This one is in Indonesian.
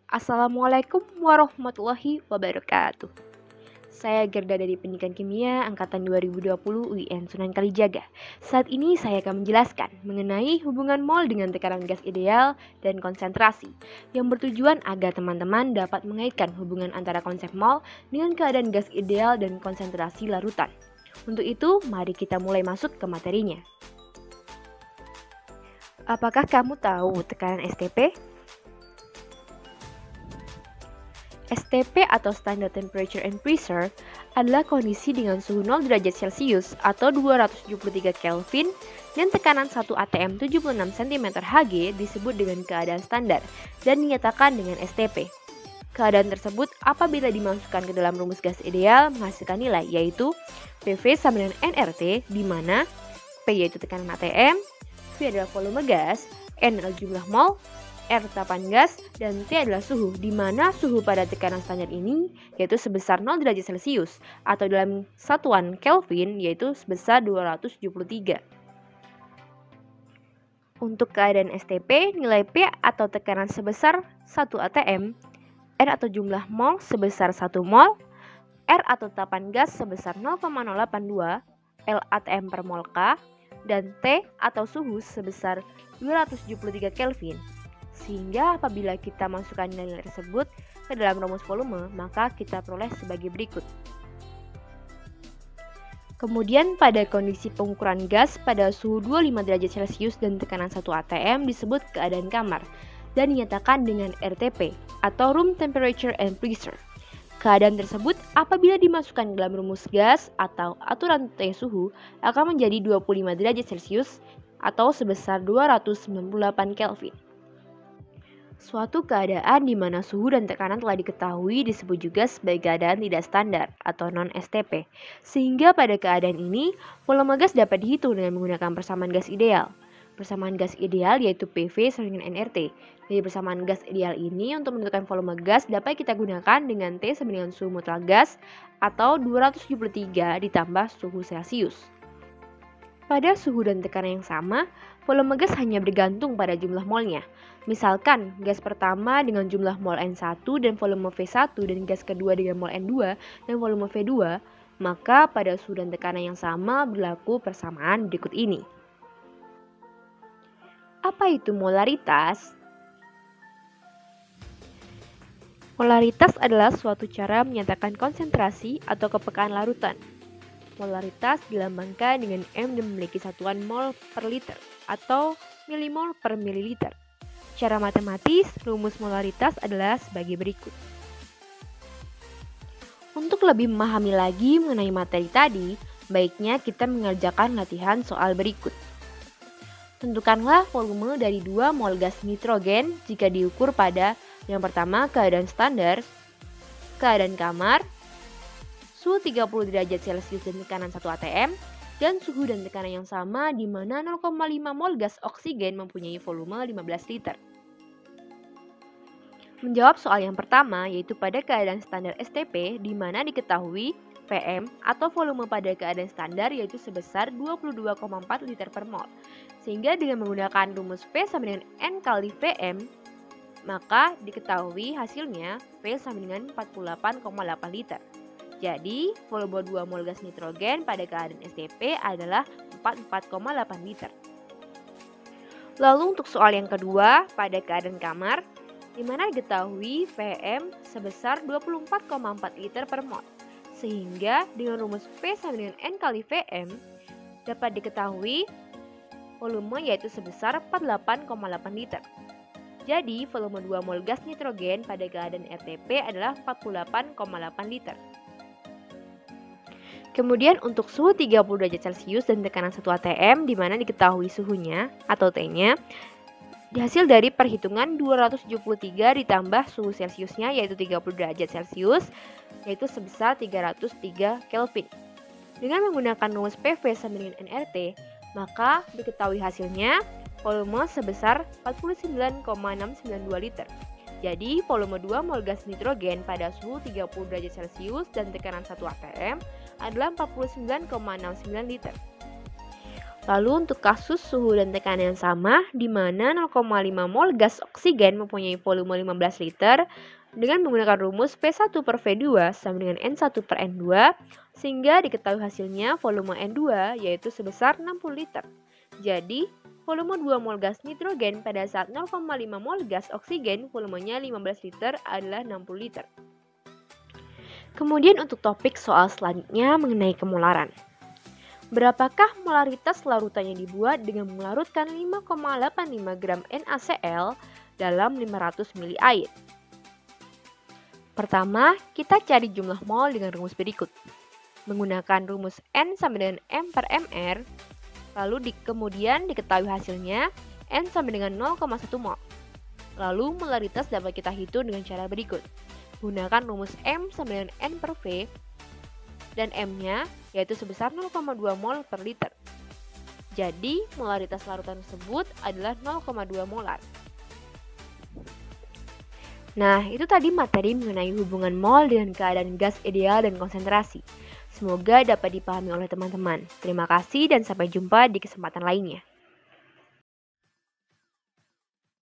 Assalamualaikum warahmatullahi wabarakatuh. Saya Gerda dari Pendidikan Kimia Angkatan 2020 UIN Sunan Kalijaga. Saat ini saya akan menjelaskan mengenai hubungan mol dengan tekanan gas ideal dan konsentrasi yang bertujuan agar teman-teman dapat mengaitkan hubungan antara konsep mol dengan keadaan gas ideal dan konsentrasi larutan. Untuk itu, mari kita mulai masuk ke materinya. Apakah kamu tahu tekanan STP? STP atau Standard Temperature and Pressure adalah kondisi dengan suhu 0 derajat Celcius atau 273 Kelvin dan tekanan 1 atm 76 cm Hg disebut dengan keadaan standar dan dinyatakan dengan STP. Keadaan tersebut apabila dimasukkan ke dalam rumus gas ideal menghasilkan nilai yaitu PV sama dengan nRT di mana P yaitu tekanan atm, V adalah volume gas, N adalah jumlah mol, R tapan gas, dan T adalah suhu, di mana suhu pada tekanan standar ini yaitu sebesar 0 derajat Celcius atau dalam satuan Kelvin yaitu sebesar 273. Untuk keadaan STP, nilai P atau tekanan sebesar 1 atm, N atau jumlah mol sebesar 1 mol, R atau tapan gas sebesar 0,082 L atm per mol K, dan T atau suhu sebesar 273 Kelvin. Sehingga apabila kita masukkan nilai tersebut ke dalam rumus volume, maka kita peroleh sebagai berikut. Kemudian pada kondisi pengukuran gas pada suhu 25 derajat Celcius dan tekanan 1 atm disebut keadaan kamar dan dinyatakan dengan RTP atau Room Temperature and Pressure. Keadaan tersebut apabila dimasukkan dalam rumus gas atau aturan T suhu akan menjadi 25 derajat Celcius atau sebesar 298 Kelvin. Suatu keadaan di mana suhu dan tekanan telah diketahui disebut juga sebagai keadaan tidak standar atau non-STP. Sehingga pada keadaan ini, volume gas dapat dihitung dengan menggunakan persamaan gas ideal. Persamaan gas ideal yaitu PV sama dengan nRT. Dari persamaan gas ideal ini untuk menentukan volume gas dapat kita gunakan dengan T sama dengan suhu mutlak gas atau 273 ditambah suhu Celcius. Pada suhu dan tekanan yang sama, volume gas hanya bergantung pada jumlah molnya. Misalkan, gas pertama dengan jumlah mol N1 dan volume V1 dan gas kedua dengan mol N2 dan volume V2, maka pada suhu dan tekanan yang sama berlaku persamaan berikut ini. Apa itu molaritas? Molaritas adalah suatu cara menyatakan konsentrasi atau kepekaan larutan. Molaritas dilambangkan dengan M dan memiliki satuan mol per liter atau milimol per mililiter. Secara matematis, rumus molaritas adalah sebagai berikut. Untuk lebih memahami lagi mengenai materi tadi, baiknya kita mengerjakan latihan soal berikut. Tentukanlah volume dari 2 mol gas nitrogen jika diukur pada yang pertama keadaan standar, keadaan kamar, suhu 30 derajat Celcius dan tekanan 1 atm, dan suhu dan tekanan yang sama di mana 0,5 mol gas oksigen mempunyai volume 15 liter. Menjawab soal yang pertama yaitu pada keadaan standar STP di mana diketahui Vm atau volume pada keadaan standar yaitu sebesar 22,4 liter per mol. Sehingga dengan menggunakan rumus V sama dengan N kali Vm, maka diketahui hasilnya V sama dengan 48,8 liter. Jadi, volume 2 mol gas nitrogen pada keadaan STP adalah 44,8 liter. Lalu untuk soal yang kedua, pada keadaan kamar, di mana diketahui Vm sebesar 24,4 liter per mol. Sehingga dengan rumus V sama dengan N kali Vm, dapat diketahui volume yaitu sebesar 48,8 liter. Jadi, volume 2 mol gas nitrogen pada keadaan RTP adalah 48,8 liter. Kemudian untuk suhu 30 derajat Celcius dan tekanan 1 atm di mana diketahui suhunya atau T-nya dihasil dari perhitungan 273 ditambah suhu Celciusnya yaitu 30 derajat Celcius yaitu sebesar 303 Kelvin. Dengan menggunakan rumus PV sama dengan nRT, maka diketahui hasilnya volume sebesar 49,692 liter. Jadi, volume 2 mol gas nitrogen pada suhu 30 derajat Celcius dan tekanan 1 atm adalah 49,69 liter. Lalu untuk kasus suhu dan tekanan yang sama, di mana 0,5 mol gas oksigen mempunyai volume 15 liter, dengan menggunakan rumus P1 per V2 sama dengan N1 per N2, sehingga diketahui hasilnya volume N2 yaitu sebesar 60 liter. Jadi, volume 2 mol gas nitrogen pada saat 0,5 mol gas oksigen volumenya 15 liter adalah 60 liter. Kemudian untuk topik soal selanjutnya mengenai kemolaran. Berapakah molaritas larutan yang dibuat dengan melarutkan 5,85 gram NaCl dalam 500 ml air? Pertama, kita cari jumlah mol dengan rumus berikut. Menggunakan rumus N sama dengan M per Mr, lalu kemudian diketahui hasilnya N sama dengan 0,1 mol. Lalu molaritas dapat kita hitung dengan cara berikut. Gunakan rumus M sama dengan N per V, dan M-nya yaitu sebesar 0,2 mol per liter. Jadi, molaritas larutan tersebut adalah 0,2 molar. Nah, itu tadi materi mengenai hubungan mol dengan keadaan gas ideal dan konsentrasi. Semoga dapat dipahami oleh teman-teman. Terima kasih dan sampai jumpa di kesempatan lainnya.